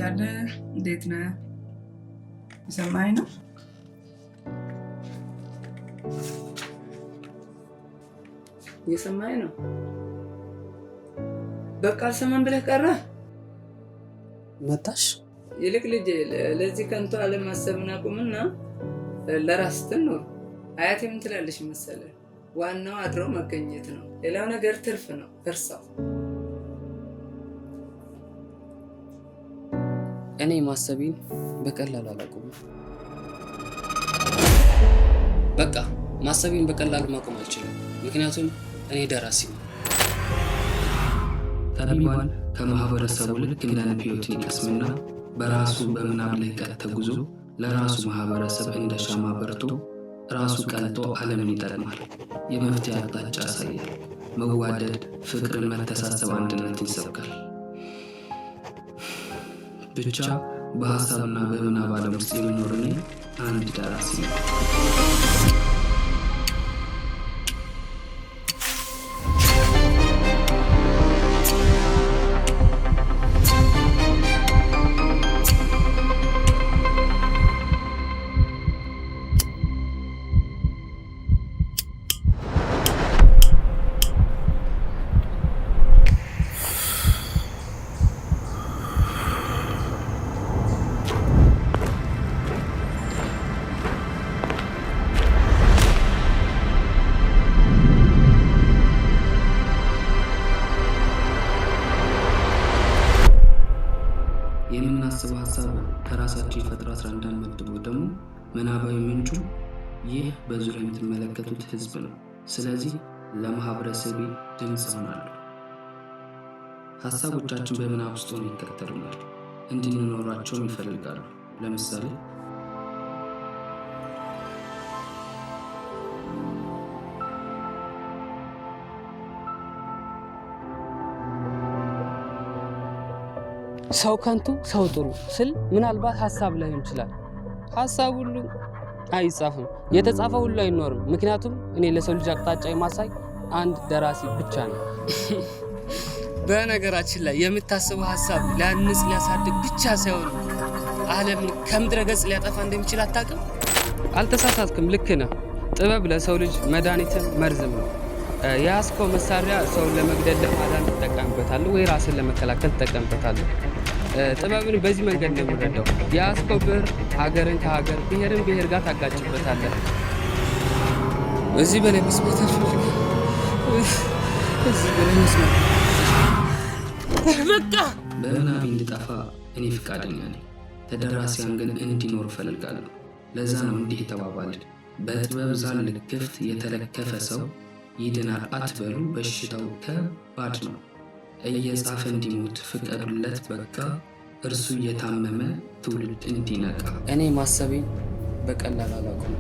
አለ እንዴት ነህ? ሰማይ ነው የሰማይ ነው። በቃ አልሰማም ብለህ ቀረህ። መጣሽ? ይልቅ ልጄ ለዚህ ከንቱ ዓለም ማሰብን አቁምና ለራስ ትኖር። አያቴ ምን ትላለሽ መሰለህ? ዋናው አድሮ መገኘት ነው። ሌላው ነገር ትርፍ ነው። እርሳው። እኔ ማሰቤን በቀላሉ አላቆምም። በቃ ማሰቤን በቀላሉ ማቆም አልችልም፣ ምክንያቱም እኔ ደራሲ ነኝ። ጠቢባን ከማህበረሰቡ ልክ እንደ ንብ ሕይወትን ይቀስምና በራሱ በምናብ ላይ ቀጥ ተጉዞ ለራሱ ማህበረሰብ እንደ ሻማ በርቶ ራሱ ቀልጦ ዓለምን ይጠቅማል። የመፍትሄ አቅጣጫ ያሳያል። መዋደድ፣ ፍቅርን፣ መተሳሰብ፣ አንድነትን ይሰብካል። ብቻ በሀሳብና በምናብ ዓለም ውስጥ የሚኖር እኔ አንድ ደራሲ ነው። የምናስበው ሀሳብ ከራሳችን የፈጠራ ስራ እንዳንመድቦ ደግሞ ምናባዊ ምንጩ ይህ በዙሪያ የምትመለከቱት ህዝብ ነው። ስለዚህ ለማህበረሰቤ ድምፅ ሆናለሁ። ሀሳቦቻችን በምናብ ውስጥ ሆነው ይከተሉናል፣ እንድንኖራቸውም ይፈልጋሉ። ለምሳሌ ሰው ከንቱ ሰው ጥሩ ስል ምናልባት ሀሳብ ላይሆን ይችላል። ሀሳብ ሁሉ አይጻፍም፣ የተጻፈ ሁሉ አይኖርም። ምክንያቱም እኔ ለሰው ልጅ አቅጣጫ የማሳይ አንድ ደራሲ ብቻ ነው። በነገራችን ላይ የምታስበው ሀሳብ ሊያንጽ ሊያሳድግ ብቻ ሳይሆን ዓለምን ከምድረ ገጽ ሊያጠፋ እንደሚችል አታውቅም? አልተሳሳትክም፣ ልክ ነህ። ጥበብ ለሰው ልጅ መድኃኒትም መርዝም ነው። የያዝከው መሳሪያ ሰውን ለመግደል ለማዳን ትጠቀምበታለህ ወይ ራስን ለመከላከል ትጠቀምበታለህ። ጥበብን በዚህ መንገድ ነው የምንረዳው። የያዝከው ብዕር ሀገርን ከሀገር ብሔርን ብሔር ጋር ታጋጭበታለህ። እዚህ በላይ መስማት አልፈልግም። እዚህ በላይ መስማት በቃ። በምናቤ እንድጠፋ እኔ ፍቃደኛ ነኝ። ተደራሲያን ግን እንዲኖር እፈልጋለሁ። ለዛ ነው እንዲህ የተባባልን። በጥበብ ዛል ልክፍት የተለከፈ ሰው ይድናል አትበሉ፣ በሽታው ከባድ ነው። እየጻፈ እንዲሞት ፍቀዱለት በቃ፣ እርሱ እየታመመ ትውልድ እንዲነቃ። እኔ ማሰቤን በቀላል አላውቅም።